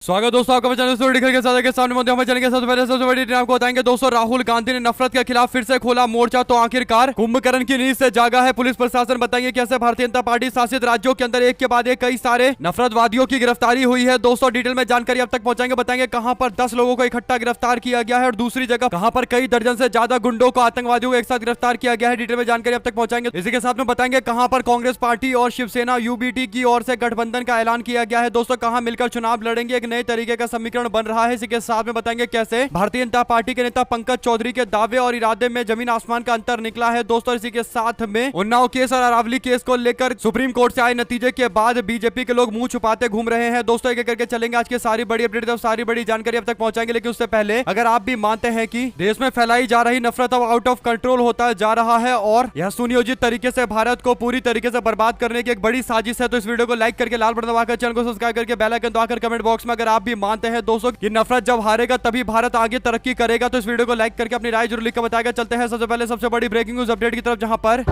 स्वागत दोस्तों आपका चैनल के सामने मध्य चैनल के सबसे पहले सबसे बड़ी आपको बताएंगे दोस्तों, राहुल गांधी ने नफरत के खिलाफ फिर से खोला मोर्चा। तो आखिरकार कुंभकर्ण की नींद से जागा है पुलिस प्रशासन। बताएंगे कैसे भारतीय जनता पार्टी शासित राज्यों के अंदर एक के बाद एक कई सारे नफरतवादियों की गिरफ्तारी हुई है। दोस्तों डिटेल में जानकारी अब तक पहुंचाएंगे, बताएंगे कहां पर 10 लोगों को इकट्ठा गिरफ्तार किया गया है और दूसरी जगह कहां पर कई दर्जन से ज्यादा गुंडों को, आतंकवादियों को एक साथ गिरफ्तार किया गया है। डिटेल में जानकारी अब तक पहुंचाएंगे। इसी के साथ में बताएंगे कहां पर कांग्रेस पार्टी और शिवसेना यूबीटी की ओर से गठबंधन का ऐलान किया गया है। दोस्तों कहां मिलकर चुनाव लड़ेंगे, एक नए तरीके का बन रहा है। इसी के साथ में बताएंगे कैसे भारतीय जनता पार्टी के नेता पंकज चौधरी के दावे और इरादे में जमीन आसमान का अंतर निकला है। दोस्तों इसी के साथ में उन्नाव केस और अरावली केस को लेकर सुप्रीम कोर्ट से आए नतीजे के बाद बीजेपी के लोग मुंह छुपाते घूम रहे हैं। दोस्तों एक करके चलेंगे आज की सारी बड़ी अपडेट, तो सारी बड़ी जानकारी अब तक पहुंचाएंगे। लेकिन उससे पहले अगर आप भी मानते हैं कि देश में फैलाई जा रही नफरत अब आउट ऑफ कंट्रोल होता जा रहा है और यह सुनियोजित तरीके से भारत को पूरी तरीके से बर्बाद करने की एक बड़ी साजिश है, तो इस वीडियो को लाइक करके लाल बटन दबाकर चैनल को सब्सक्राइब करके बेल आइकन दबाकर कमेंट बॉक्स में अगर आप भी मानते हैं दोस्तों कि नफरत जब हारेगा तभी भारत आगे तरक्की करेगा, तो इस वीडियो को लाइक करके अपनी राय जरूर लिखकर बताएगा। चलते हैं सबसे पहले सबसे बड़ी ब्रेकिंग न्यूज अपडेट की तरफ, जहां पर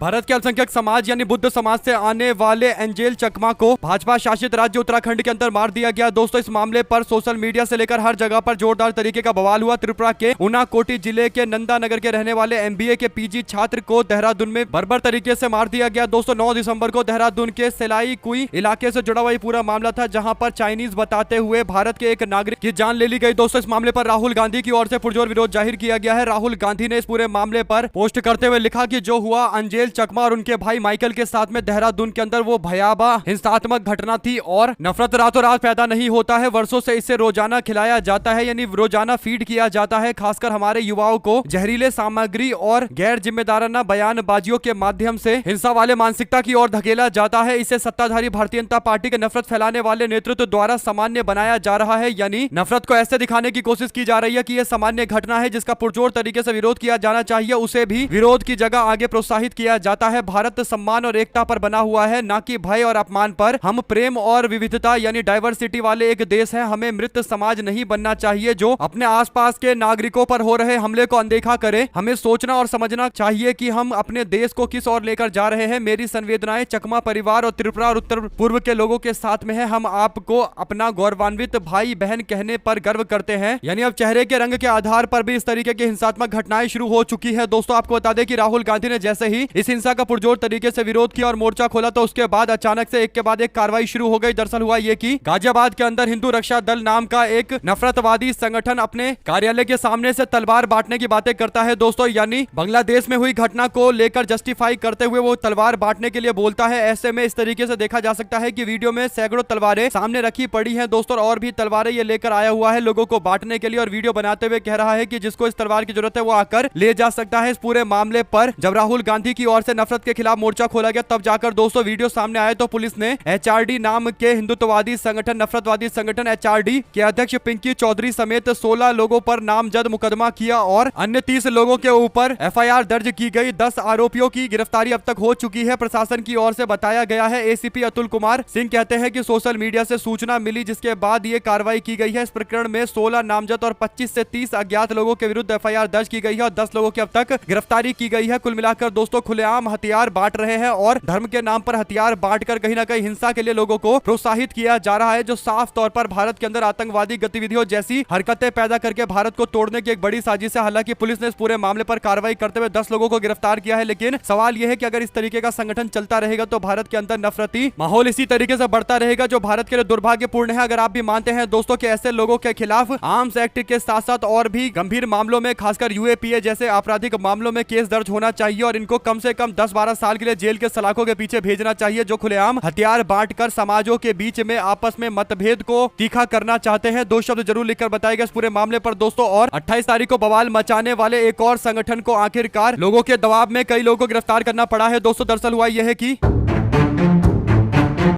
भारत के अल्पसंख्यक समाज यानी बुद्ध समाज से आने वाले एंजेल चकमा को भाजपा शासित राज्य उत्तराखंड के अंदर मार दिया गया। दोस्तों इस मामले पर सोशल मीडिया से लेकर हर जगह पर जोरदार तरीके का बवाल हुआ। त्रिपुरा के उनाकोटी जिले के नंदा नगर के रहने वाले एमबीए के पीजी छात्र को देहरादून में बर्बर तरीके से मार दिया गया। दोस्तों 9 दिसंबर को देहरादून के सेलाई कुई इलाके से जुड़ा हुआ ये पूरा मामला था, जहां पर चाइनीज बताते हुए भारत के एक नागरिक की जान ले ली गई। दोस्तों इस मामले पर राहुल गांधी की ओर से पुरजोर विरोध जाहिर किया गया है। राहुल गांधी ने इस पूरे मामले पर पोस्ट करते हुए लिखा कि जो हुआ अंजेल चकमा और उनके भाई माइकल के साथ में देहरादून के अंदर वो भयावह हिंसात्मक घटना थी और नफरत रातों रात पैदा नहीं होता है। वर्षों से इसे रोजाना खिलाया जाता है, यानी रोजाना फीड किया जाता है। खासकर हमारे युवाओं को जहरीले सामग्री और गैर जिम्मेदाराना बयानबाजियों के माध्यम से हिंसा वाले मानसिकता की ओर धकेला जाता है। इसे सत्ताधारी भारतीय जनता पार्टी के नफरत फैलाने वाले नेतृत्व द्वारा सामान्य बनाया जा रहा है, यानी नफरत को ऐसे दिखाने की कोशिश की जा रही है कि यह सामान्य घटना है जिसका पुरजोर तरीके से विरोध किया जाना चाहिए। उसे भी विरोध की जगह आगे प्रोत्साहित किया जाता है। भारत सम्मान और एकता पर बना हुआ है, ना कि भय और अपमान पर। हम प्रेम और विविधता यानी डाइवर्सिटी वाले एक देश है। हमें मृत समाज नहीं बनना चाहिए जो अपने आसपास के नागरिकों पर हो रहे हमले को अनदेखा करे। हमें सोचना और समझना चाहिए कि हम अपने देश को किस ओर लेकर जा रहे हैं। मेरी संवेदनाएं चकमा परिवार और त्रिपुरा और उत्तर पूर्व के लोगों के साथ में है। हम आपको अपना गौरवान्वित भाई बहन कहने पर गर्व करते हैं। यानी अब चेहरे के रंग के आधार पर भी इस तरीके की हिंसात्मक घटनाएं शुरू हो चुकी है। दोस्तों आपको बता दें कि राहुल गांधी ने जैसे ही इस हिंसा का पुरजोर तरीके से विरोध किया और मोर्चा खोला, तो उसके बाद अचानक से एक के बाद एक कार्रवाई शुरू हो गई। दरअसल हुआ ये कि गाजियाबाद के अंदर हिंदू रक्षा दल नाम का एक नफरतवादी संगठन अपने कार्यालय के सामने से तलवार बांटने की बातें करता है। दोस्तों यानी बांग्लादेश में हुई घटना को लेकर जस्टिफाई करते हुए वो तलवार बांटने के लिए बोलता है। ऐसे में इस तरीके से देखा जा सकता है कि वीडियो में सैकड़ों तलवारें सामने रखी पड़ी हैं दोस्तों, और भी तलवारें ये लेकर आया हुआ है लोगों को बांटने के लिए, और वीडियो बनाते हुए कह रहा है कि जिसको इस तलवार की जरूरत है वो आकर ले जा सकता है। इस पूरे मामले पर जब राहुल गांधी की ओर से नफरत के खिलाफ मोर्चा खोला गया तब जाकर दोस्तों वीडियो सामने आए, तो पुलिस ने एचआरडी नाम के हिंदुत्ववादी संगठन नफरतवादी संगठन एचआरडी के अध्यक्ष पिंकी चौधरी समेत 16 लोगों पर नामजद मुकदमा किया और अन्य 30 लोगों के ऊपर एफआईआर दर्ज की गई। 10 आरोपियों की गिरफ्तारी अब तक हो चुकी है। प्रशासन की ओर से बताया गया है। एसीपी अतुल कुमार सिंह कहते हैं कि सोशल मीडिया से सूचना मिली जिसके बाद ये कार्रवाई की गई है। इस प्रकरण में 16 नामजद और 25 से 30 अज्ञात लोगों के विरुद्ध एफआईआर दर्ज की गई है और 10 लोगों की अब तक गिरफ्तारी की गई है। कुल मिलाकर दोस्तों खुलेआम हथियार बांट रहे हैं और धर्म के नाम पर हथियार बांटकर कहीं ना कहीं हिंसा के लिए लोगों को प्रोत्साहित किया जा रहा है, जो साफ तौर पर भारत के अंदर आतंकवादी गतिविधियों जैसी हरकतें पैदा करके भारत को तोड़ने की एक बड़ी साजिश है। हालांकि पुलिस ने इस पूरे मामले पर कार्रवाई करते हुए 10 लोगों को गिरफ्तार किया है, लेकिन सवाल यह है कि अगर इस तरीके का संगठन चलता रहेगा तो भारत के अंदर नफरती माहौल इसी तरीके से बढ़ता रहेगा, जो भारत के लिए दुर्भाग्यपूर्ण है। अगर आप भी मानते हैं दोस्तों कि ऐसे लोगों के खिलाफ आर्म्स एक्ट के साथ साथ और भी गंभीर मामलों में, खासकर यूएपीए जैसे आपराधिक मामलों में केस दर्ज होना चाहिए और इनको कम से कम 10-12 साल के लिए जेल के सलाखों के पीछे भेजना चाहिए, जो खुलेआम हथियार बांटकर समाजों के बीच में आपस में मतभेद को तीखा करना चाहते हैं। 2 शब्द जरूर लिखकर बताएगा इस पूरे मामले पर दोस्तों। और 28 तारीख को बवाल मचाने वाले एक और संगठन को आखिरकार लोगों के दबाव में कई लोगों को गिरफ्तार करना पड़ा है दोस्तों। दरअसल हुआ यह है कि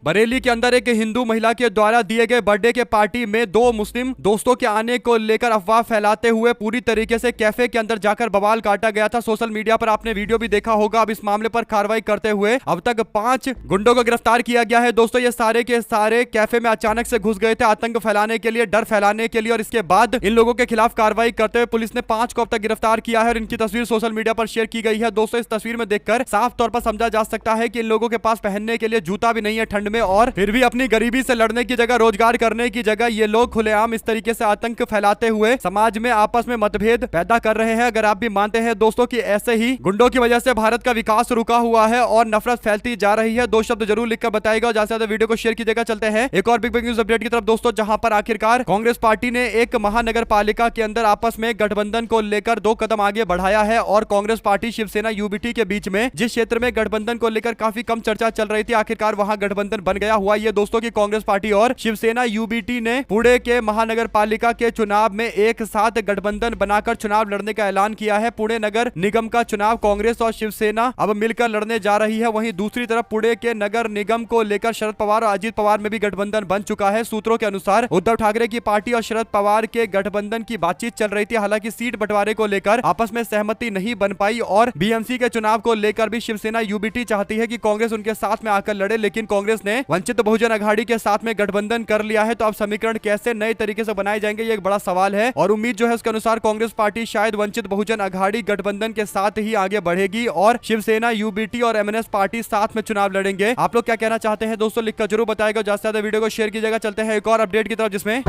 बरेली के अंदर एक हिंदू महिला के द्वारा दिए गए बर्थडे के पार्टी में 2 मुस्लिम दोस्तों के आने को लेकर अफवाह फैलाते हुए पूरी तरीके से कैफे के अंदर जाकर बवाल काटा गया था। सोशल मीडिया पर आपने वीडियो भी देखा होगा। अब इस मामले पर कार्रवाई करते हुए अब तक 5 गुंडों को गिरफ्तार किया गया है दोस्तों। ये सारे के सारे कैफे में अचानक से घुस गए थे आतंक फैलाने के लिए, डर फैलाने के लिए, और इसके बाद इन लोगों के खिलाफ कार्रवाई करते हुए पुलिस ने 5 को अब तक गिरफ्तार किया है और इनकी तस्वीर सोशल मीडिया पर शेयर की गई है दोस्तों। इस तस्वीर में देखकर साफ तौर पर समझा जा सकता है कि इन लोगों के पास पहनने के लिए जूता भी नहीं है ठंड में, और फिर भी अपनी गरीबी से लड़ने की जगह, रोजगार करने की जगह ये लोग खुलेआम इस तरीके से आतंक फैलाते हुए समाज में आपस में मतभेद पैदा कर रहे हैं। अगर आप भी मानते हैं दोस्तों कि ऐसे ही गुंडों की वजह से भारत का विकास रुका हुआ है और नफरत फैलती जा रही है, दो शब्द जरूर लिखकर बताएगा और ज्यादा से ज्यादा वीडियो को शेयर कीजिएगा। चलते हैं एक और बिग न्यूज अपडेट की तरफ दोस्तों, जहां पर आखिरकार कांग्रेस पार्टी ने एक महानगर पालिका के अंदर आपस में गठबंधन को लेकर 2 कदम आगे बढ़ाया है। और कांग्रेस पार्टी शिवसेना यूबीटी के बीच में जिस क्षेत्र में गठबंधन को लेकर काफी कम चर्चा चल रही थी, आखिरकार वहां गठबंधन बन गया। हुआ ये दोस्तों की कांग्रेस पार्टी और शिवसेना यूबीटी ने पुणे के महानगर पालिका के चुनाव में एक साथ गठबंधन बनाकर चुनाव लड़ने का ऐलान किया है। पुणे नगर निगम का चुनाव कांग्रेस और शिवसेना अब मिलकर लड़ने जा रही है। वहीं दूसरी तरफ पुणे के नगर निगम को लेकर शरद पवार और अजीत पवार में भी गठबंधन बन चुका है। सूत्रों के अनुसार उद्धव ठाकरे की पार्टी और शरद पवार के गठबंधन की बातचीत चल रही थी। हालांकि सीट बंटवारे को लेकर आपस में सहमति नहीं बन पाई और बीएमसी के चुनाव को लेकर भी शिवसेना यूबीटी चाहती है कि कांग्रेस उनके साथ में आकर लड़े, लेकिन कांग्रेस ने वंचित बहुजन अघाड़ी के साथ में गठबंधन कर लिया है। तो अब समीकरण कैसे नए तरीके से बनाए जाएंगे, ये एक बड़ा सवाल है। और उम्मीद जो है उसके अनुसार कांग्रेस पार्टी शायद वंचित बहुजन अघाड़ी गठबंधन के साथ ही आगे बढ़ेगी और शिवसेना यूबीटी और एमएनएस पार्टी साथ में चुनाव लड़ेंगे। आप लोग क्या कहना चाहते हैं दोस्तों, लिखकर जरूर बताएगा। ज्यादा से ज्यादा वीडियो को शेयर कीजिएगा। चलते हैं एक और अपडेट की तरफ, जिसमें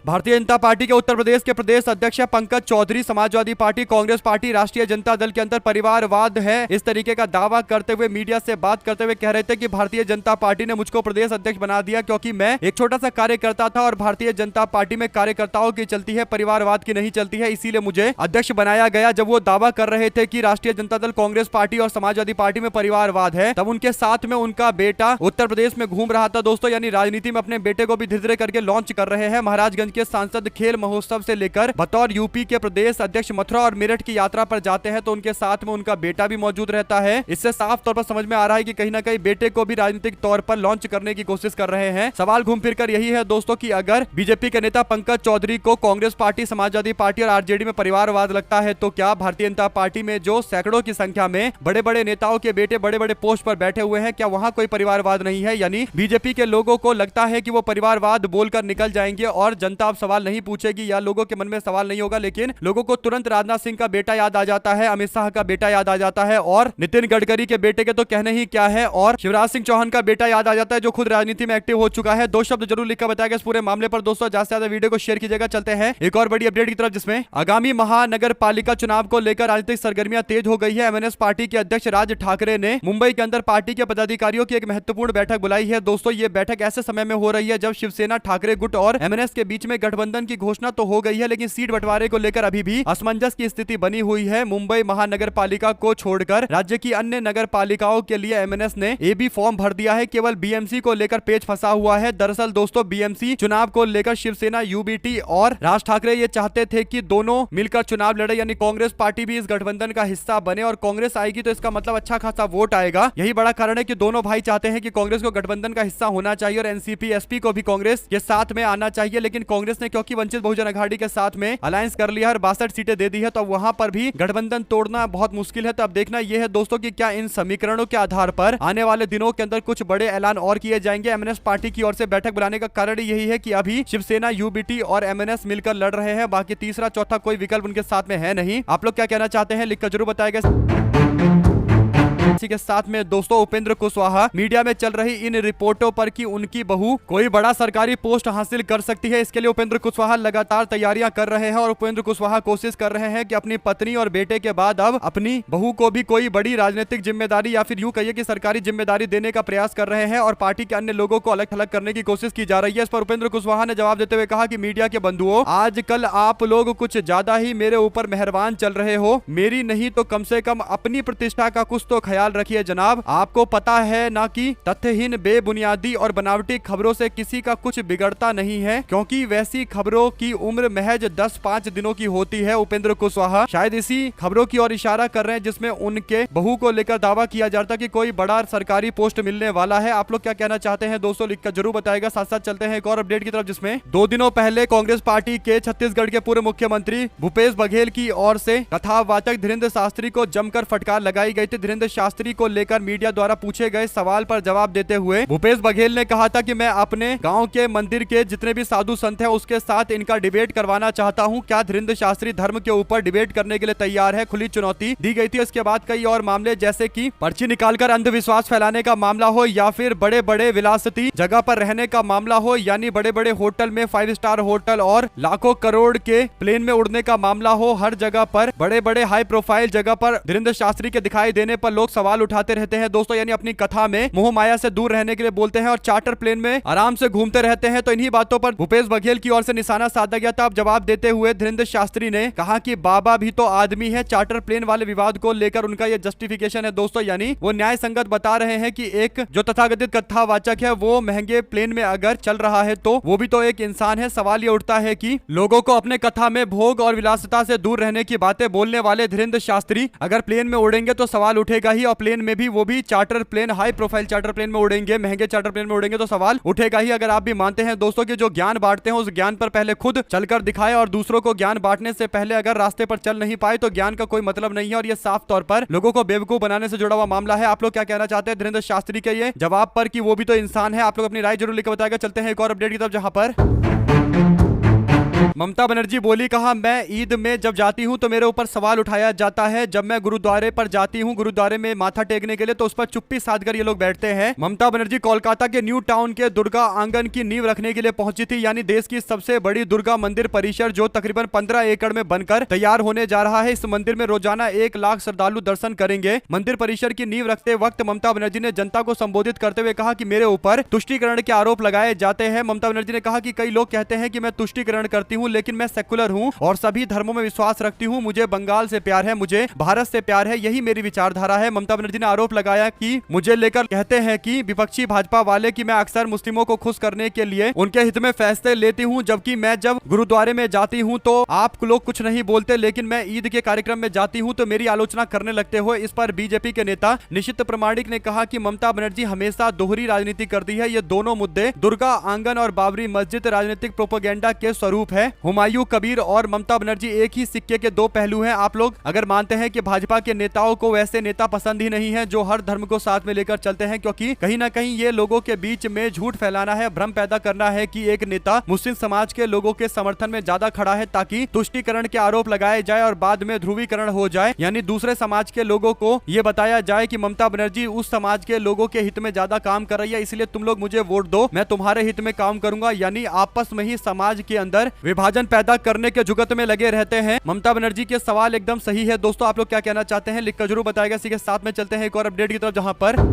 भारतीय जनता पार्टी के उत्तर प्रदेश के प्रदेश अध्यक्ष पंकज चौधरी समाजवादी पार्टी, कांग्रेस पार्टी, राष्ट्रीय जनता दल के अंदर परिवारवाद है, इस तरीके का दावा करते हुए मीडिया से बात करते हुए कह रहे थे कि भारतीय जनता पार्टी ने मुझको प्रदेश अध्यक्ष बना दिया क्योंकि मैं एक छोटा सा कार्यकर्ता था और भारतीय जनता पार्टी में कार्यकर्ताओं की चलती है, परिवारवाद की नहीं चलती है, इसीलिए मुझे अध्यक्ष बनाया गया। जब वो दावा कर रहे थे कि राष्ट्रीय जनता दल, कांग्रेस पार्टी और समाजवादी पार्टी में परिवारवाद है, तब उनके साथ में उनका बेटा उत्तर प्रदेश में घूम रहा था दोस्तों। यानी राजनीति में अपने बेटे को भी धीरे धीरे करके लॉन्च कर रहे हैं। महाराजगंज के सांसद खेल महोत्सव से लेकर बतौर यूपी के प्रदेश अध्यक्ष मथुरा और मेरठ की यात्रा पर जाते हैं तो उनके साथ में उनका बेटा भी मौजूद रहता है। इससे साफ तौर पर समझ में आ रहा है कि कहीं ना कहीं बेटे को भी राजनीतिक तौर पर लॉन्च करने की कोशिश कर रहे हैं। सवाल घूम फिर कर यही है दोस्तों कि अगर बीजेपी के नेता पंकज चौधरी को कांग्रेस पार्टी, समाजवादी पार्टी और आरजेडी में परिवारवाद लगता है, तो क्या भारतीय जनता पार्टी में जो सैकड़ों की संख्या में बड़े बड़े नेताओं के बेटे बड़े बड़े पोस्ट पर बैठे हुए हैं, क्या वहां कोई परिवारवाद नहीं है? यानी बीजेपी के लोगों को लगता है कि वो परिवारवाद बोलकर निकल जाएंगे और जनता अब सवाल नहीं पूछेगी या लोगों के मन में सवाल नहीं होगा, लेकिन लोगों को तुरंत राजनाथ सिंह का बेटा याद आ जाता है, अमित शाह का बेटा याद आ जाता है और नितिन गडकरी के बेटे के तो कहने ही क्या है, और शिवराज सिंह चौहान का बेटा याद आ जाता है जो खुद राजनीति में एक्टिव हो चुका है। दो शब्द जरूर लिखकर बताएगा इस पूरे मामले पर दोस्तों। ज्यादा से ज्यादा वीडियो को शेयर कीजिएगा। चलते हैं एक और बड़ी अपडेट की तरफ, जिसमें आगामी महानगर पालिका चुनाव को लेकर राजनीतिक सरगर्मियां तेज हो गई है। एमएनएस पार्टी के अध्यक्ष राज ठाकरे ने मुंबई के अंदर पार्टी के पदाधिकारियों की एक महत्वपूर्ण बैठक बुलाई है दोस्तों। ये बैठक ऐसे समय में हो रही है जब शिवसेना ठाकरे गुट और एमएनएस के बीच में गठबंधन की घोषणा तो हो गई है, लेकिन सीट बंटवारे को लेकर अभी भी असमंजस की स्थिति बनी हुई है। मुंबई महानगर पालिका को छोड़कर राज्य की अन्य नगर पालिकाओं के लिए एमएनएस ने एबी फॉर्म भर दिया है। केवल बीएमसी को लेकर पेच फंसा हुआ है। दरअसल दोस्तों बीएमसी चुनाव को लेकर शिवसेना यूबीटी और राज ठाकरे ये चाहते थे कि दोनों मिलकर चुनाव लड़े, यानी कांग्रेस पार्टी भी इस गठबंधन का हिस्सा बने और कांग्रेस आएगी तो इसका मतलब अच्छा खासा वोट आएगा। यही बड़ा कारण है कि दोनों भाई चाहते हैं कि कांग्रेस को गठबंधन का हिस्सा होना चाहिए और एनसीपी एसपी को भी कांग्रेस के साथ में आना चाहिए, लेकिन कांग्रेस ने क्योंकि वंचित बहुजन अघाड़ी के साथ में अलायंस कर लिया और 62 सीटें दे दी है, तो वहां पर भी गठबंधन तोड़ना बहुत मुश्किल है। तो अब देखना यह है दोस्तों कि क्या इन समीकरणों के आधार पर आने वाले दिनों के अंदर कुछ बड़े ऐलान और किए जाएंगे। एमएनएस पार्टी की ओर से बैठक बुलाने का कारण यही है कि अभी शिवसेना यूबीटी और एमएनएस मिलकर लड़ रहे हैं, बाकी तीसरा चौथा कोई विकल्प उनके साथ में है नहीं। आप लोग क्या कहना चाहते हैं लिखकर जरूर बताएगा। इसी के साथ में दोस्तों उपेंद्र कुशवाहा मीडिया में चल रही इन रिपोर्टों पर कि उनकी बहू कोई बड़ा सरकारी पोस्ट हासिल कर सकती है, इसके लिए उपेंद्र कुशवाहा लगातार तैयारियां कर रहे हैं और उपेंद्र कुशवाहा कोशिश कर रहे हैं कि अपनी पत्नी और बेटे के बाद अब अपनी बहू को भी कोई बड़ी राजनीतिक जिम्मेदारी या फिर यूं कहिए कि सरकारी जिम्मेदारी देने का प्रयास कर रहे हैं और पार्टी के अन्य लोगों को अलग थलग करने की कोशिश की जा रही है। इस पर उपेंद्र कुशवाहा ने जवाब देते हुए कहा कि मीडिया के बंधुओं, आजकल आप लोग कुछ ज्यादा ही मेरे ऊपर मेहरबान चल रहे हो। मेरी नहीं तो कम से कम अपनी प्रतिष्ठा का कुछ तो ख्याल रखिए जनाब। आपको पता है ना कि तथ्यहीन, बेबुनियादी और बनावटी खबरों से किसी का कुछ बिगड़ता नहीं है, क्योंकि वैसी खबरों की उम्र महज 10-5 दिनों की होती है। उपेंद्र कुशवाहा शायद इसी खबरों की ओर इशारा कर रहे हैं जिसमें उनके बहू को लेकर दावा किया जाता है कि कोई बड़ा सरकारी पोस्ट मिलने वाला है। आप लोग क्या कहना चाहते हैं दोस्तों लिखकर जरूर बताएगा। साथ साथ चलते हैं एक और अपडेट की तरफ, जिसमें 2 दिनों पहले कांग्रेस पार्टी के छत्तीसगढ़ के पूर्व मुख्यमंत्री भूपेश बघेल की ओर से कथावाचक धीरेन्द्र शास्त्री को जमकर फटकार लगाई गई थी। धीरेन्द्र शास्त्री को लेकर मीडिया द्वारा पूछे गए सवाल पर जवाब देते हुए भूपेश बघेल ने कहा था कि मैं अपने गाँव के मंदिर के जितने भी साधु संत है उसके साथ इनका डिबेट करवाना चाहता हूँ। क्या धीरेन्द्र शास्त्री धर्म के ऊपर डिबेट करने के लिए तैयार है? खुली चुनौती दी गई थी। इसके बाद कई और मामले जैसे कि पर्ची निकालकर अंधविश्वास फैलाने का मामला हो या फिर बड़े बड़े विलासिती जगह पर रहने का मामला हो, यानी बड़े बड़े होटल में 5 स्टार होटल और लाखों करोड़ के प्लेन में उड़ने का मामला हो, हर जगह पर बड़े बड़े हाई प्रोफाइल जगह पर धीरेन्द्र शास्त्री के दिखाई देने पर लोग सवाल उठाते रहते हैं दोस्तों। यानी अपनी कथा में मोह माया से दूर रहने के लिए बोलते हैं और चार्टर प्लेन में आराम से घूमते रहते हैं। तो इन्हीं बातों पर भूपेश बघेल की ओर से निशाना साधा गया था। अब जवाब देते हुए धीरेन्द्र शास्त्री ने कहा कि बाबा भी तो आदमी है। चार्टर प्लेन वाले विवाद को लेकर उनका यह जस्टिफिकेशन है दोस्तों, यानी वो न्याय संगत बता रहे हैं कि एक जो तथाकथित कथावाचक है वो महंगे प्लेन में अगर चल रहा है तो वो भी तो एक इंसान है। सवाल ये उठता है कि लोगों को अपने कथा में भोग और विलासिता से दूर रहने की बातें बोलने वाले धीरेन्द्र शास्त्री अगर प्लेन में उड़ेंगे तो सवाल उठेगा ही, और प्लेन में भी वो भी charter plane, high profile charter plane में उड़ेंगे, महंगे चार्टर प्लेन में उड़ेंगे तो सवाल उठेगा ही। अगर आप भी मानते हैं दोस्तों कि जो ज्ञान बांटते हैं उस ज्ञान पर पहले खुद चलकर दिखाए और दूसरों को ज्ञान बांटने से पहले अगर रास्ते पर चल नहीं पाए तो ज्ञान का कोई मतलब नहीं है, और ये साफ तौर पर लोगों को बेवकूफ बनाने से जुड़ा हुआ मामला है। आप लोग क्या कहना चाहते हैं धीरेन्द्र शास्त्री के ये जवाब पर कि वो भी तो इंसान है? आप लोग अपनी राय जरूर लिखकर बताएगा। चलते हैं एक और अपडेट की तरफ जहां पर ममता बनर्जी बोली, कहा मैं ईद में जब जाती हूं तो मेरे ऊपर सवाल उठाया जाता है। जब मैं गुरुद्वारे पर जाती हूं, गुरुद्वारे में माथा टेकने के लिए, तो उस पर चुप्पी साध कर ये लोग बैठते हैं। ममता बनर्जी कोलकाता के न्यू टाउन के दुर्गा आंगन की नींव रखने के लिए पहुंची थी, यानी देश की सबसे बड़ी दुर्गा मंदिर परिसर जो तकरीबन 15 एकड़ में बनकर तैयार होने जा रहा है। इस मंदिर में रोजाना 1 लाख श्रद्धालु दर्शन करेंगे। मंदिर परिसर की नींव रखते वक्त ममता बनर्जी ने जनता को संबोधित करते हुए कहा कि मेरे ऊपर तुष्टीकरण के आरोप लगाए जाते हैं। ममता बनर्जी ने कहा कि कई लोग कहते हैं कि मैं तुष्टीकरण करती हूँ, लेकिन मैं सेकुलर हूं और सभी धर्मों में विश्वास रखती हूं। मुझे बंगाल से प्यार है, मुझे भारत से प्यार है, यही मेरी विचारधारा है। ममता बनर्जी ने आरोप लगाया कि मुझे लेकर कहते हैं कि विपक्षी भाजपा वाले कि मैं अक्सर मुस्लिमों को खुश करने के लिए उनके हित में फैसले लेती हूं, जबकि मैं जब गुरुद्वारे में जाती हूं तो आप लोग कुछ नहीं बोलते, लेकिन मैं ईद के कार्यक्रम में जाती हूं तो मेरी आलोचना करने लगते हो। इस पर बीजेपी के नेता निशित प्रमाणिक ने कहा कि ममता बनर्जी हमेशा दोहरी राजनीति करती है। ये दोनों मुद्दे दुर्गा आंगन और बाबरी मस्जिद राजनीतिक प्रोपेगेंडा के स्वरूप है। हुमायूं कबीर और ममता बनर्जी एक ही सिक्के के दो पहलू हैं। आप लोग अगर मानते हैं कि भाजपा के नेताओं को वैसे नेता पसंद ही नहीं है जो हर धर्म को साथ में लेकर चलते हैं, क्योंकि कहीं ना कहीं ये लोगों के बीच में झूठ फैलाना है, भ्रम पैदा करना है कि एक नेता मुस्लिम समाज के लोगों के समर्थन में ज्यादा खड़ा है ताकि तुष्टीकरण के आरोप लगाए जाए और बाद में ध्रुवीकरण हो जाए, यानी दूसरे समाज के लोगों को ये बताया जाए कि ममता बनर्जी उस समाज के लोगों के हित में ज्यादा काम कर रही है, इसलिए तुम लोग मुझे वोट दो, मैं तुम्हारे हित में काम करूंगा। यानी आपस में ही समाज के अंदर विभाजन पैदा करने के जुगत में लगे रहते हैं। ममता बनर्जी के सवाल एकदम सही है दोस्तों। आप लोग क्या कहना चाहते हैं लिखकर जरूर बताएगा। इसी के साथ में चलते हैं एक और अपडेट की तरफ जहां पर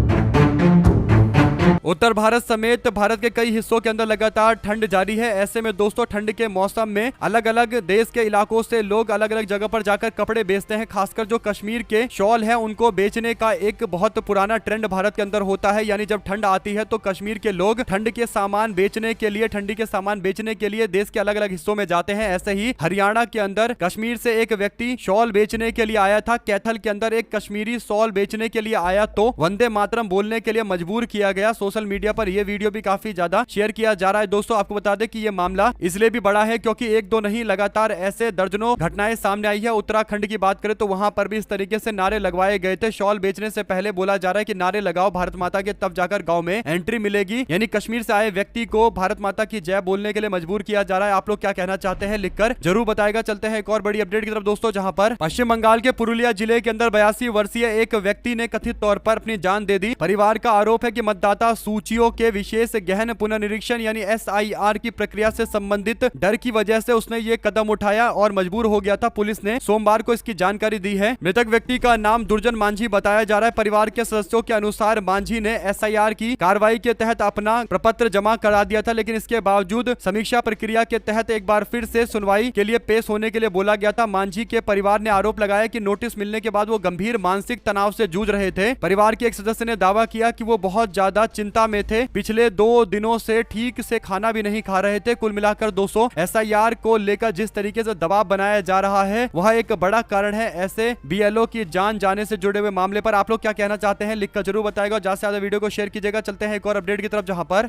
उत्तर भारत समेत भारत के कई हिस्सों के अंदर लगातार ठंड जारी है। ऐसे में दोस्तों ठंड के मौसम में अलग अलग देश के इलाकों से लोग अलग अलग जगह पर जाकर कपड़े बेचते हैं। खासकर जो कश्मीर के शॉल है उनको बेचने का एक बहुत पुराना ट्रेंड भारत के अंदर होता है। यानी जब ठंड आती है तो कश्मीर के लोग ठंड के सामान बेचने के लिए, ठंडी के सामान बेचने के लिए देश के अलग अलग हिस्सों में जाते हैं। ऐसे ही हरियाणा के अंदर कश्मीर से एक व्यक्ति शॉल बेचने के लिए आया था। कैथल के अंदर एक कश्मीरी शॉल बेचने के लिए आया तो वंदे मातरम बोलने के लिए मजबूर किया गया। सोशल मीडिया पर यह वीडियो भी काफी ज्यादा शेयर किया जा रहा है। दोस्तों आपको बता दें कि यह मामला इसलिए भी बड़ा है क्योंकि एक दो नहीं लगातार ऐसे दर्जनों घटनाएं सामने आई है। उत्तराखंड की बात करें तो वहां पर भी इस तरीके से नारे लगवाए गए थे। शॉल बेचने से पहले बोला जा रहा है कि नारे लगाओ भारत माता के, तब जाकर गांव में एंट्री मिलेगी। यानी कश्मीर से आए व्यक्ति को भारत माता की जय बोलने के लिए मजबूर किया जा रहा है। आप लोग क्या कहना चाहते हैं लिखकर जरूर बताएगा। चलते हैं एक और बड़ी अपडेट की तरफ दोस्तों, जहां पर पश्चिम बंगाल के पुरुलिया जिले के अंदर 82 वर्षीय एक व्यक्ति ने कथित तौर पर अपनी जान दे दी। परिवार का आरोप है कि मतदाता सूचियों के विशेष गहन पुनर्निरीक्षण यानी SIR की प्रक्रिया से संबंधित डर की वजह से उसने ये कदम उठाया और मजबूर हो गया था। पुलिस ने सोमवार को इसकी जानकारी दी है। मृतक व्यक्ति का नाम दुर्जन मांझी बताया जा रहा है। परिवार के सदस्यों के अनुसार मांझी ने SIR की कार्रवाई के तहत अपना प्रपत्र जमा करा दिया था, लेकिन इसके बावजूद समीक्षा प्रक्रिया के तहत एक बार फिर से सुनवाई के लिए पेश होने के लिए बोला गया था। मांझी के परिवार ने आरोप लगाया कि नोटिस मिलने के बाद वो गंभीर मानसिक तनाव से जूझ रहे थे। परिवार के एक सदस्य ने दावा किया कि वो बहुत ज्यादा चिंता में थे, पिछले 2 दिनों से ठीक से खाना भी नहीं खा रहे थे। कुल मिलाकर दोस्तों SIR को लेकर जिस तरीके से दबाव बनाया जा रहा है वह एक बड़ा कारण है ऐसे BLO की जान जाने से जुड़े हुए मामले पर। आप लोग क्या कहना चाहते हैं लिखकर जरूर बताएगा। ज्यादा से ज्यादा वीडियो को शेयर कीजिएगा। चलते हैं एक और अपडेट की तरफ, जहां पर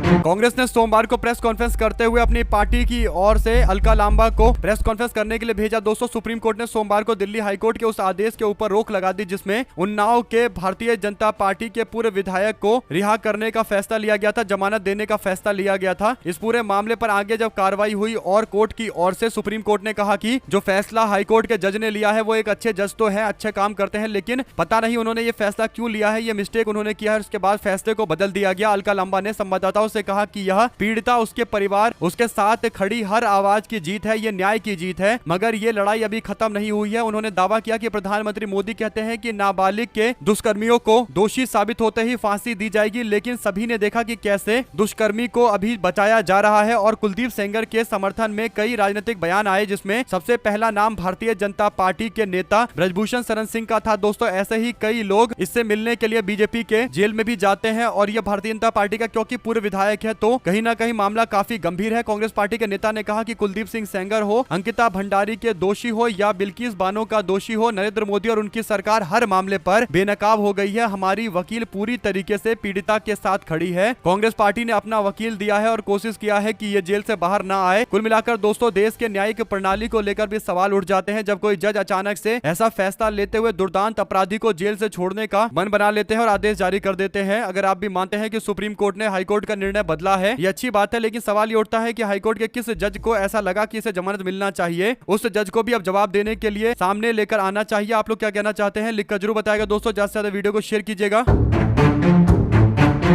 कांग्रेस ने सोमवार को प्रेस कॉन्फ्रेंस करते हुए अपनी पार्टी की ओर से अलका लांबा को प्रेस कॉन्फ्रेंस करने के लिए भेजा। दोस्तों, सुप्रीम कोर्ट ने सोमवार को दिल्ली हाईकोर्ट के उस आदेश के ऊपर रोक लगा दी जिसमें उन्नाव के भारतीय जनता पार्टी के पूर्व विधायक को रिहा करने का फैसला लिया गया था, जमानत देने का फैसला लिया गया था। इस पूरे मामले पर आगे जब कार्रवाई हुई और कोर्ट की ओर से सुप्रीम कोर्ट ने कहा कि जो फैसला हाईकोर्ट के जज ने लिया है वो एक अच्छे जज तो है, अच्छे काम करते हैं, लेकिन पता नहीं उन्होंने ये फैसला क्यों लिया है, ये मिस्टेक उन्होंने किया है। उसके बाद फैसले को बदल दिया गया। अलका लांबा ने संवाददाताओं से कहा कि यह पीड़िता, उसके परिवार, उसके साथ खड़ी हर आवाज की जीत है, ये न्याय की जीत है, मगर ये लड़ाई अभी खत्म नहीं हुई है। उन्होंने दावा किया कि प्रधानमंत्री मोदी कहते हैं कि नाबालिग के दुष्कर्मियों को दोषी साबित होते ही फांसी दी जाएगी, लेकिन सभी ने देखा कि कैसे दुष्कर्मी को अभी बचाया जा रहा है। और कुलदीप सेंगर के समर्थन में कई राजनीतिक बयान आए जिसमें सबसे पहला नाम भारतीय जनता पार्टी के नेता ब्रजभूषण शरण सिंह का था। दोस्तों, ऐसे ही कई लोग इससे मिलने के लिए बीजेपी के जेल में भी जाते हैं और यह भारतीय जनता पार्टी का क्योंकि पूर्व विधायक है तो कहीं ना कहीं मामला काफी गंभीर है। कांग्रेस पार्टी के नेता ने कहा कि कुलदीप सिंह सेंगर हो, अंकिता भंडारी के दोषी हो या बिल्किस बानो का दोषी हो, नरेंद्र मोदी और उनकी सरकार हर मामले पर बेनकाब हो गई है। हमारी वकील पूरी तरीके से पीड़िता के साथ खड़ी है। कांग्रेस पार्टी ने अपना वकील दिया है और कोशिश किया है कि ये जेल से बाहर ना आए। कुल मिलाकर दोस्तों, देश के न्यायिक प्रणाली को लेकर भी सवाल उठ जाते हैं जब कोई जज अचानक से ऐसा फैसला लेते हुए दुर्दांत अपराधी को जेल से छोड़ने का मन बना लेते हैं और आदेश जारी कर देते हैं। अगर आप भी मानते हैं कि सुप्रीम कोर्ट ने हाईकोर्ट का निर्णय बदला है, ये अच्छी बात है, लेकिन सवाल ये उठता है कि हाईकोर्ट के किस जज को ऐसा लगा कि इसे जमानत मिलना चाहिए। उस जज को भी अब जवाब देने के लिए सामने लेकर आना चाहिए। आप लोग क्या कहना चाहते हैं लिखकर जरूर बताएगा। दोस्तों, ज्यादा से ज्यादा वीडियो को शेयर कीजिएगा।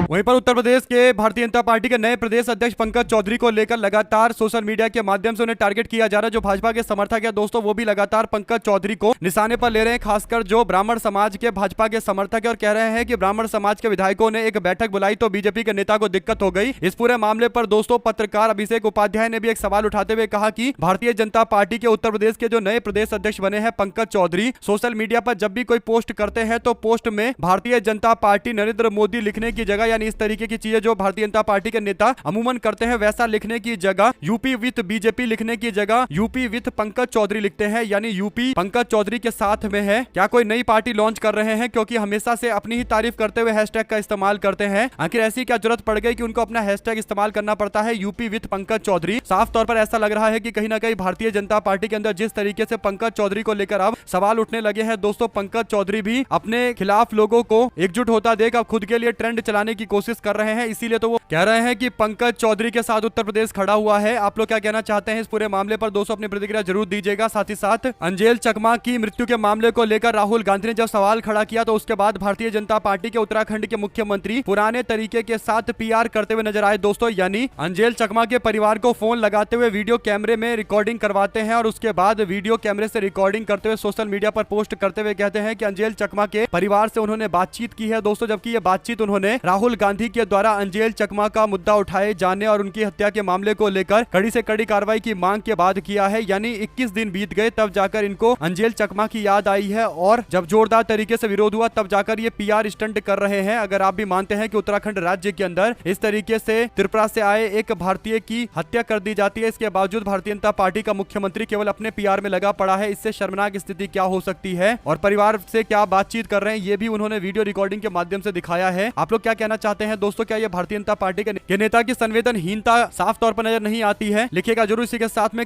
वहीं पर उत्तर प्रदेश के भारतीय जनता पार्टी के नए प्रदेश अध्यक्ष पंकज चौधरी को लेकर लगातार सोशल मीडिया के माध्यम से उन्हें टारगेट किया जा रहा है। जो भाजपा के समर्थक है दोस्तों, वो भी लगातार पंकज चौधरी को निशाने पर ले रहे हैं, खासकर जो ब्राह्मण समाज के भाजपा के समर्थक है और कह रहे हैं कि ब्राह्मण समाज के विधायकों ने एक बैठक बुलाई तो बीजेपी के नेता को दिक्कत हो गई। इस पूरे मामले पर दोस्तों, पत्रकार अभिषेक उपाध्याय ने भी एक सवाल उठाते हुए कहा कि भारतीय जनता पार्टी के उत्तर प्रदेश के जो नए प्रदेश अध्यक्ष बने हैं पंकज चौधरी, सोशल मीडिया पर जब भी कोई पोस्ट करते हैं तो पोस्ट में भारतीय जनता पार्टी नरेंद्र मोदी लिखने की जगह, यानी इस तरीके की चीजें जो भारतीय जनता पार्टी के नेता अमूमन करते हैं वैसा लिखने की जगह यूपी विथ बीजेपी लिखने की जगह यूपी विथ पंकज चौधरी लिखते हैं, यानी यूपी पंकज चौधरी के साथ में है। क्या कोई नई पार्टी लॉन्च कर रहे हैं? क्योंकि हमेशा से अपनी ही तारीफ करते हुए हैशटैग का इस्तेमाल करते हैं। आखिर ऐसी क्या जरूरत पड़ गई कि उनको अपना हैशटैग इस्तेमाल करना पड़ता है यूपी विथ पंकज चौधरी? साफ तौर पर ऐसा लग रहा है कि कहीं ना कहीं भारतीय जनता पार्टी के अंदर जिस तरीके से पंकज चौधरी को लेकर अब सवाल उठने लगे हैं दोस्तों, पंकज चौधरी भी अपने खिलाफ लोगों को एकजुट होता देख अब खुद के लिए ट्रेंड चलाने की कोशिश कर रहे हैं। इसीलिए तो वो कह रहे हैं कि पंकज चौधरी के साथ उत्तर प्रदेश खड़ा हुआ है। आप लोग क्या कहना चाहते हैं इस पूरे मामले पर? दोस्तों, अपनी प्रतिक्रिया जरूर दीजिएगा। साथ ही साथ अंजेल चकमा की मृत्यु के मामले को लेकर राहुल गांधी ने जब सवाल खड़ा किया तो उसके बाद भारतीय जनता पार्टी के उत्तराखंड के मुख्यमंत्री पुराने तरीके के साथ पीआर करते हुए नजर आए दोस्तों, यानी अंजेल चकमा के परिवार को फोन लगाते हुए वीडियो कैमरे में रिकॉर्डिंग करवाते हैं और उसके बाद वीडियो कैमरे से रिकॉर्डिंग करते हुए सोशल मीडिया पर पोस्ट करते हुए कहते हैं कि अंजेल चकमा के परिवार से उन्होंने बातचीत की है दोस्तों, जबकि ये बातचीत उन्होंने राहुल गांधी के द्वारा अंजेल चकमा का मुद्दा उठाए जाने और उनकी हत्या के मामले को लेकर कड़ी से कड़ी कार्रवाई की मांग के बाद किया है। यानी 21 दिन बीत गए तब जाकर इनको अंजेल चकमा की याद आई है और जब जोरदार तरीके से विरोध हुआ तब जाकर ये पीआर स्टंट कर रहे हैं। अगर आप भी मानते हैं कि उत्तराखंड राज्य के अंदर इस तरीके से त्रिपुरा से आए एक भारतीय की हत्या कर दी जाती है, इसके बावजूद भारतीय जनता पार्टी का मुख्यमंत्री केवल अपने पीआर में लगा पड़ा है, इससे शर्मनाक स्थिति क्या हो सकती है और परिवार से क्या बातचीत कर रहे हैं ये भी उन्होंने वीडियो रिकॉर्डिंग के माध्यम से दिखाया है। आप लोग क्या कहना चाहते हैं दोस्तों? क्या ये भारतीय जनता पार्टी के नेता की संवेदनहीनता साफ तौर पर नजर नहीं आती है? लिखिएगा जरूर। इसी के साथ में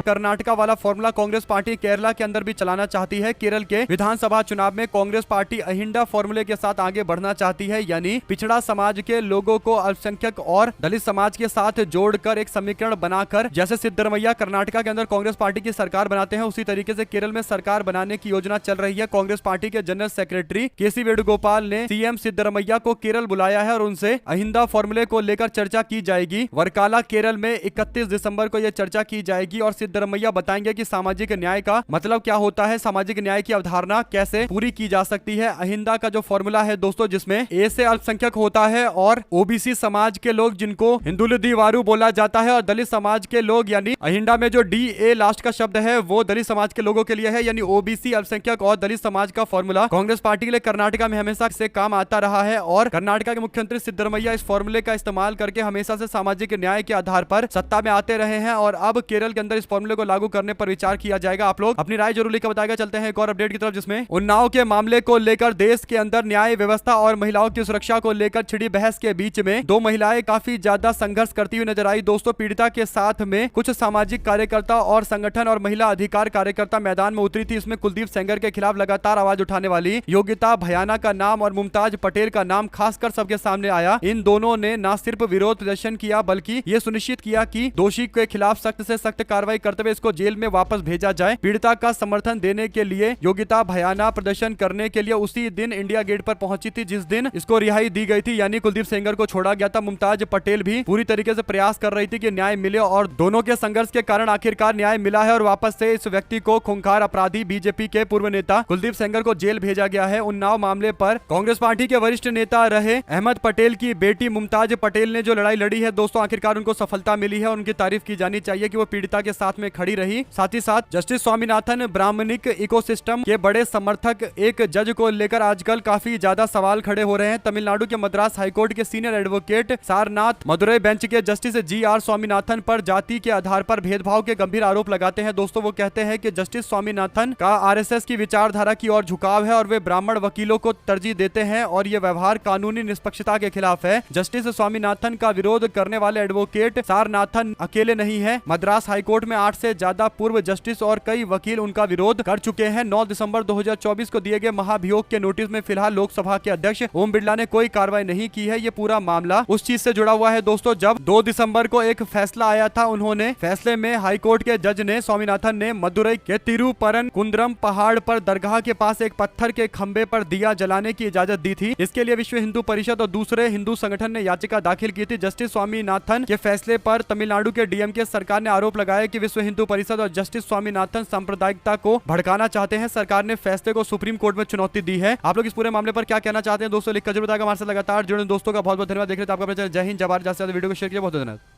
कर्नाटका वाला फॉर्मूला कांग्रेस पार्टी केरला के अंदर भी चलाना चाहती है। केरल के विधानसभा चुनाव में कांग्रेस पार्टी अहिंदा फॉर्मूले के साथ आगे बढ़ना चाहती है, यानी पिछड़ा समाज के लोगों को अल्पसंख्यक और दलित समाज के साथ जोड़कर एक समीकरण बनाकर, जैसे सिद्धरमैया कर्नाटका के अंदर कांग्रेस पार्टी की सरकार बनाते हैं उसी तरीके से केरल में सरकार बनाने की योजना चल रही है। कांग्रेस पार्टी के जनरल सेक्रेटरी केसी वेणुगोपाल ने सीएम सिद्धरमैया को केरल बुलाया है और उनसे अहिंदा फॉर्मूले को लेकर चर्चा की जाएगी। वर्काला केरल में 31 दिसंबर को यह चर्चा की जाएगी और सिद्धरमैया बताएंगे कि सामाजिक न्याय का मतलब क्या होता है, सामाजिक न्याय की अवधारणा कैसे पूरी की जा सकती है। अहिंदा का जो फॉर्मूला है दोस्तों, जिसमें ए से अल्पसंख्यक होता है और ओबीसी समाज के लोग जिनको हिंदुल दीवारू बोला जाता है और दलित समाज के लोग, यानी अहिंदा में जो डी ए लास्ट का शब्द है वो दलित समाज के लोगों के लिए है, यानी ओबीसी अल्पसंख्यक और दलित समाज का फॉर्मूला कांग्रेस पार्टी के लिए कर्नाटका में हमेशा से काम आता रहा है और कर्नाटका के मुख्यमंत्री सिद्धरमैया इस फॉर्मूले का इस्तेमाल करके हमेशा से सामाजिक न्याय के आधार पर सत्ता में आते रहे हैं और अब केरल के अंदर इस फॉर्मूले को लागू करने पर विचार किया जाएगा। आप लोग अपनी राय जरूर लिखकर बताएगा। चलते हैं एक और अपडेट की तरफ, जिसमें उन्नाव के मामले को लेकर देश के अंदर न्याय व्यवस्था और महिलाओं की सुरक्षा को लेकर छिड़ी बहस के बीच में दो महिलाएं काफी ज्यादा संघर्ष करती हुई नजर आई। दोस्तों, पीड़िता के साथ में कुछ सामाजिक कार्यकर्ता और संगठन और महिला अधिकार कार्यकर्ता मैदान में उतरी थी। इसमें कुलदीप सेंगर के खिलाफ लगातार आवाज उठाने वाली योगिता भयाना का नाम और मुमताज पटेल का नाम खासकर सबके सामने आया। इन दोनों ने न सिर्फ विरोध प्रदर्शन किया बल्कि ये सुनिश्चित किया कि दोषी के खिलाफ सख्त से सख्त कार्रवाई करते हुए इसको जेल में वापस भेजा जाए। पीड़िता का समर्थन देने के लिए योगिता भयाना प्रदर्शन करने के लिए उसी दिन इंडिया गेट पर पहुंची थी जिस दिन इसको रिहाई दी गई थी, यानी कुलदीप सेंगर को छोड़ा गया था। मुमताज पटेल भी पूरी तरीके से प्रयास कर रही थी कि न्याय मिले और दोनों के संघर्ष के कारण आखिरकार न्याय मिला है और वापस से इस व्यक्ति को खूंखार अपराधी बीजेपी के पूर्व नेता कुलदीप सेंगर को जेल भेजा गया है। उन्नाव मामले पर कांग्रेस पार्टी के वरिष्ठ नेता रहे अहमद पटेल की बेटी मुमताज पटेल ने जो लड़ाई लड़ी है दोस्तों, आखिरकार उनको सफलता मिली है और उनकी तारीफ की जानी चाहिए कि वो पीड़िता के साथ में खड़ी रही। साथ ही साथ जस्टिस स्वामीनाथन ब्राह्मणिक इकोसिस्टम के बड़े समर्थक एक जज को लेकर आजकल काफी ज्यादा सवाल खड़े हो रहे हैं। तमिलनाडु के मद्रास हाईकोर्ट के senior advocate Sarnath Madurai bench के जस्टिस जी.आर. स्वामीनाथन पर जाति के आधार पर भेदभाव के गंभीर आरोप लगाते हैं। दोस्तों, वो कहते हैं कि जस्टिस स्वामीनाथन का आरएसएस की विचारधारा की ओर झुकाव है और वे ब्राह्मण वकीलों को तरजीह देते हैं और ये व्यवहार कानूनी निष्पक्षता के खिलाफ है। जस्टिस स्वामीनाथन का विरोध करने वाले एडवोकेट सारनाथन अकेले नहीं है। मद्रास हाईकोर्ट में 8 से ज्यादा पूर्व जस्टिस और कई वकील उनका विरोध कर चुके हैं। 9 दिसंबर 2024 को दिए गए महाभियोग के नोटिस में फिलहाल लोकसभा के अध्यक्ष ओम बिरला ने कोई कार्रवाई नहीं की है। ये पूरा मामला उस चीज से जुड़ा हुआ है दोस्तों, जब 2 दिसंबर को एक फैसला आया था। उन्होंने फैसले में हाईकोर्ट के जज ने स्वामीनाथन ने मदुरई के तिरुपरन कुंद्रम पहाड़ पर दरगाह के पास एक पत्थर के खंबे पर दिया जलाने की इजाजत दी थी। इसके लिए विश्व हिंदू परिषद और दूसरे हिंदू संगठन ने याचिका दाखिल की थी। जस्टिस स्वामीनाथन के फैसले पर तमिलनाडु के डीएमके सरकार ने आरोप लगाया कि विश्व हिंदू परिषद और जस्टिस स्वामीनाथन सांप्रदायिकता को भड़काना चाहते हैं। सरकार ने फैसले को सुप्रीम कोर्ट में चुनौती दी है। आप लोग इस पूरे मामले पर क्या कहना चाहते हैं दोस्तों, लिखकर जरूर बताएगा। हमारे साथ लगातार जुड़े दोस्तों का बहुत बहुत धन्यवाद। देख रहे थे आपका जय हिंद, जय भारत। वीडियो को शेयर किया, बहुत धन्यवाद।